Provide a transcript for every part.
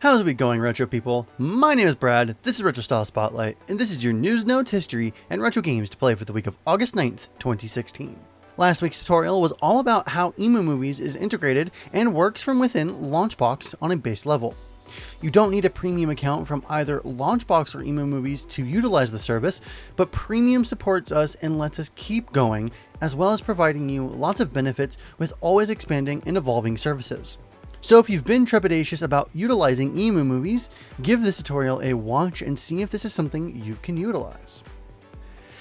How's it going, retro people? My name is Brad, this is Retro Style Spotlight, and this is your news, notes, history, and retro games to play for the week of August 9th, 2016. Last week's tutorial was all about how EmuMovies is integrated and works from within LaunchBox on a base level. You don't need a premium account from either LaunchBox or EmuMovies to utilize the service, but Premium supports us and lets us keep going, as well as providing you lots of benefits with always expanding and evolving services. So if you've been trepidatious about utilizing EmuMovies, give this tutorial a watch and see if this is something you can utilize.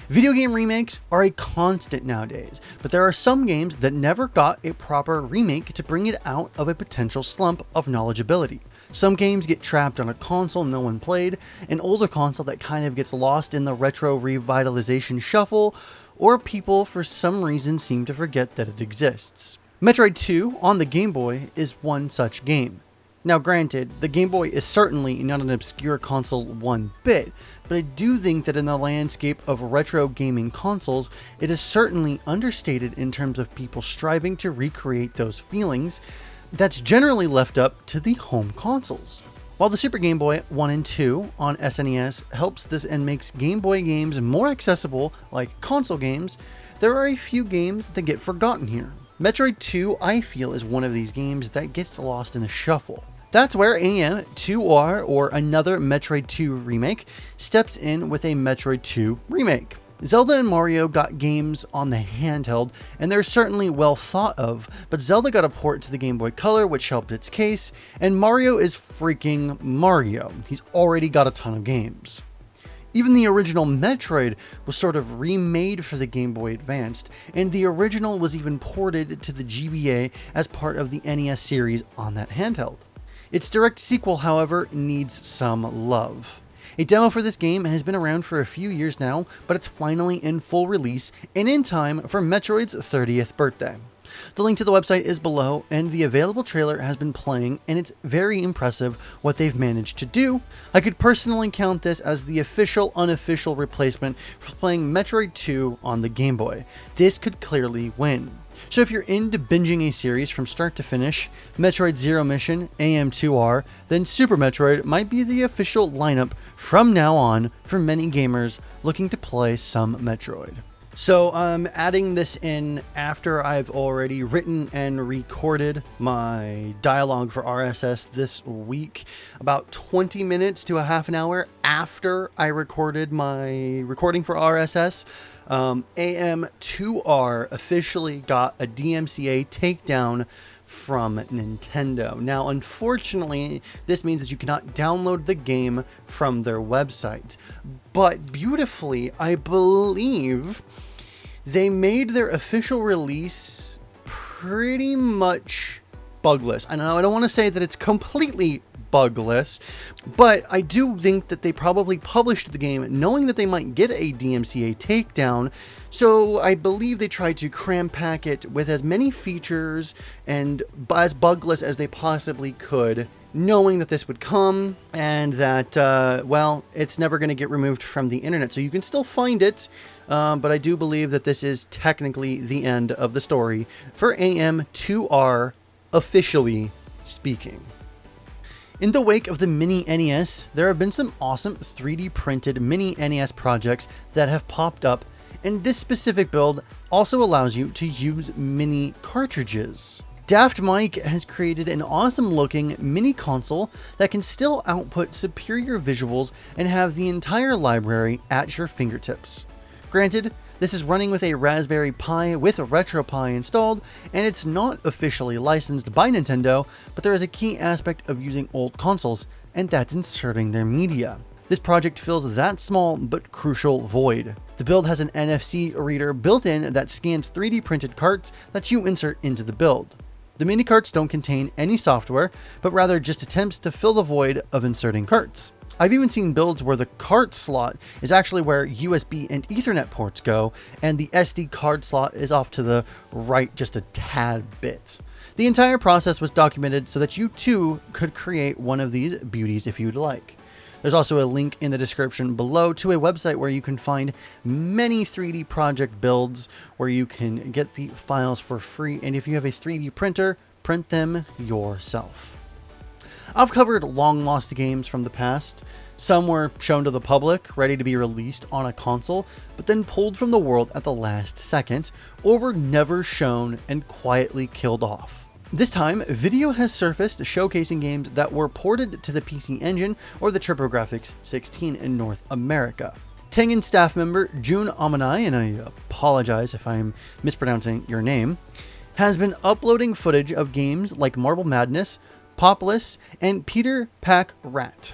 Video game remakes are a constant nowadays, but there are some games that never got a proper remake to bring it out of a potential slump of knowledgeability. Some games get trapped on a console no one played, an older console that kind of gets lost in the retro revitalization shuffle, or people for some reason seem to forget that it exists. Metroid 2 on the Game Boy is one such game. Now granted, the Game Boy is certainly not an obscure console one bit, but I do think that in the landscape of retro gaming consoles, it is certainly understated in terms of people striving to recreate those feelings. That's generally left up to the home consoles. While the Super Game Boy 1 and 2 on SNES helps this and makes Game Boy games more accessible like console games, there are a few games that get forgotten here. Metroid 2, I feel, is one of these games that gets lost in the shuffle. That's where AM2R, or Another Metroid 2 Remake, steps in with a Metroid 2 remake. Zelda and Mario got games on the handheld, and they're certainly well thought of, but Zelda got a port to the Game Boy Color, which helped its case, and Mario is freaking Mario. He's already got a ton of games. Even the original Metroid was sort of remade for the Game Boy Advanced, and the original was even ported to the GBA as part of the NES series on that handheld. Its direct sequel, however, needs some love. A demo for this game has been around for a few years now, but it's finally in full release and in time for Metroid's 30th birthday. The link to the website is below, and the available trailer has been playing, and it's very impressive what they've managed to do. I could personally count this as the official unofficial replacement for playing Metroid 2 on the Game Boy. This could clearly win. So if you're into binging a series from start to finish, Metroid Zero Mission, AM2R, then Super Metroid might be the official lineup from now on for many gamers looking to play some Metroid. So I'm adding this in after I've already written and recorded my dialogue for RSS this week, about 20 minutes to a half an hour after I recorded my recording for RSS. AM2R officially got a DMCA takedown from Nintendo. Now, unfortunately, this means that you cannot download the game from their website. But beautifully, I believe they made their official release pretty much bugless. I know I don't want to say that it's completely bugless, but I do think that they probably published the game knowing that they might get a DMCA takedown, so I believe they tried to cram pack it with as many features and as bugless as they possibly could, knowing that this would come and that, well, it's never going to get removed from the internet, so you can still find it, but I do believe that this is technically the end of the story for AM2R, officially speaking. In the wake of the Mini NES, there have been some awesome 3D printed Mini NES projects that have popped up, and this specific build also allows you to use mini cartridges. Daft Mike has created an awesome looking mini console that can still output superior visuals and have the entire library at your fingertips. Granted, this is running with a Raspberry Pi with a RetroPie installed, and it's not officially licensed by Nintendo, but there is a key aspect of using old consoles, and that's inserting their media. This project fills that small but crucial void. The build has an NFC reader built in that scans 3D printed carts that you insert into the build. The mini carts don't contain any software, but rather just attempts to fill the void of inserting carts. I've even seen builds where the cart slot is actually where USB and Ethernet ports go, and the SD card slot is off to the right just a tad bit. The entire process was documented so that you too could create one of these beauties if you'd like. There's also a link in the description below to a website where you can find many 3D project builds where you can get the files for free, and if you have a 3D printer, print them yourself. I've covered long-lost games from the past. Some were shown to the public, ready to be released on a console, but then pulled from the world at the last second, or were never shown and quietly killed off. This time, video has surfaced showcasing games that were ported to the PC Engine or the TurboGrafx 16 in North America. Tengen staff member Jun Amanai, and I apologize if I'm mispronouncing your name, has been uploading footage of games like Marble Madness, Popless, and Peter Pack Rat.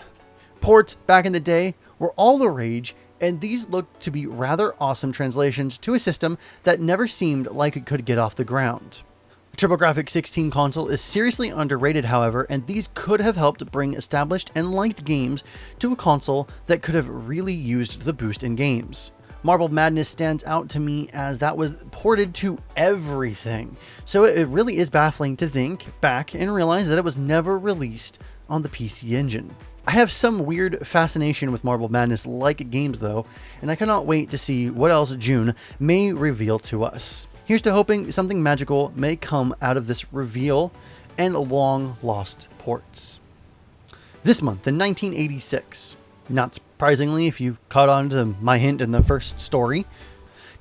Ports back in the day were all the rage, and these looked to be rather awesome translations to a system that never seemed like it could get off the ground. The TurboGrafx 16 console is seriously underrated, however, and these could have helped bring established and liked games to a console that could have really used the boost in games. Marble Madness stands out to me as that was ported to everything, so it really is baffling to think back and realize that it was never released on the PC Engine. I have some weird fascination with Marble Madness-like games though, and I cannot wait to see what else June may reveal to us. Here's to hoping something magical may come out of this reveal and long-lost ports. This month in 1986, not surprisingly if you caught on to my hint in the first story,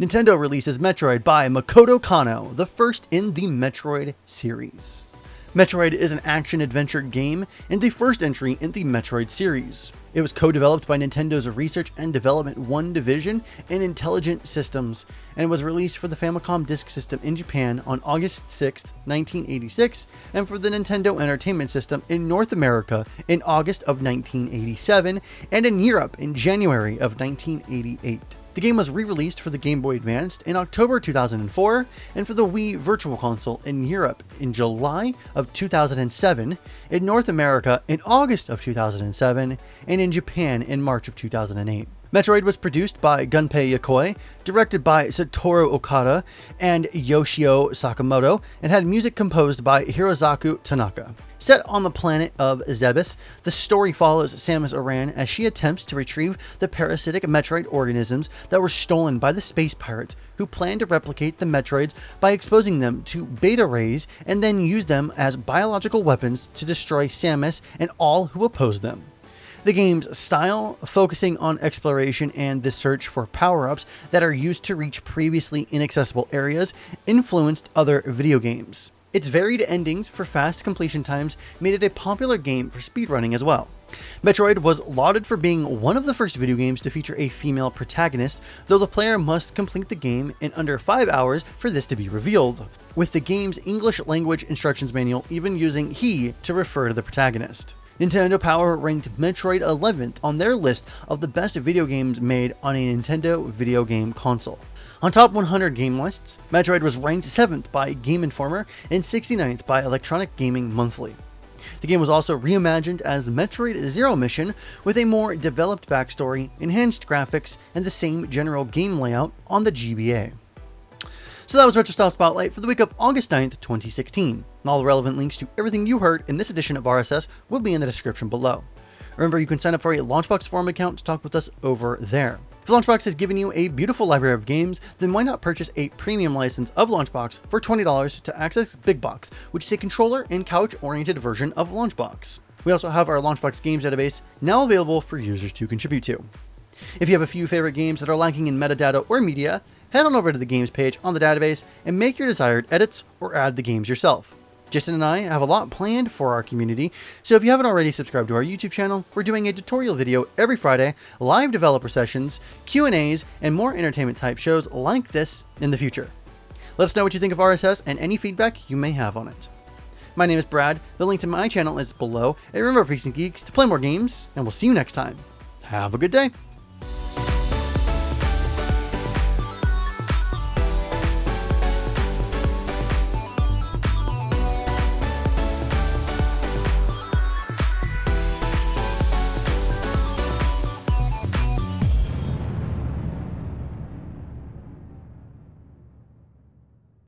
Nintendo releases Metroid by Makoto Kano, the first in the Metroid series. Metroid is an action-adventure game and the first entry in the Metroid series. It was co-developed by Nintendo's Research and Development 1 division and Intelligent Systems, and was released for the Famicom Disk System in Japan on August 6, 1986, and for the Nintendo Entertainment System in North America in August of 1987, and in Europe in January of 1988. The game was re-released for the Game Boy Advance in October 2004, and for the Wii Virtual Console in Europe in July of 2007, in North America in August of 2007, and in Japan in March of 2008. Metroid was produced by Gunpei Yokoi, directed by Satoru Okada and Yoshio Sakamoto, and had music composed by Hirozaku Tanaka. Set on the planet of Zebes, the story follows Samus Aran as she attempts to retrieve the parasitic Metroid organisms that were stolen by the space pirates, who plan to replicate the Metroids by exposing them to beta rays and then use them as biological weapons to destroy Samus and all who oppose them. The game's style, focusing on exploration and the search for power-ups that are used to reach previously inaccessible areas, influenced other video games. Its varied endings for fast completion times made it a popular game for speedrunning as well. Metroid was lauded for being one of the first video games to feature a female protagonist, though the player must complete the game in under 5 hours for this to be revealed, with the game's English language instructions manual even using he to refer to the protagonist. Nintendo Power ranked Metroid 11th on their list of the best video games made on a Nintendo video game console. On top 100 game lists, Metroid was ranked 7th by Game Informer and 69th by Electronic Gaming Monthly. The game was also reimagined as Metroid Zero Mission with a more developed backstory, enhanced graphics, and the same general game layout on the GBA. So that was Retro Style Spotlight for the week of August 9th, 2016. And all the relevant links to everything you heard in this edition of RSS will be in the description below. Remember, you can sign up for a LaunchBox forum account to talk with us over there. If LaunchBox has given you a beautiful library of games, then why not purchase a premium license of LaunchBox for $20 to access Big Box, which is a controller and couch-oriented version of LaunchBox. We also have our LaunchBox games database now available for users to contribute to. If you have a few favorite games that are lacking in metadata or media, head on over to the games page on the database and make your desired edits or add the games yourself. Jason and I have a lot planned for our community, so if you haven't already subscribed to our YouTube channel, we're doing a tutorial video every Friday, live developer sessions, Q&As, and more entertainment type shows like this in the future. Let us know what you think of RSS and any feedback you may have on it. My name is Brad, the link to my channel is below, and remember, Freaks and Geeks, to play more games, and we'll see you next time. Have a good day!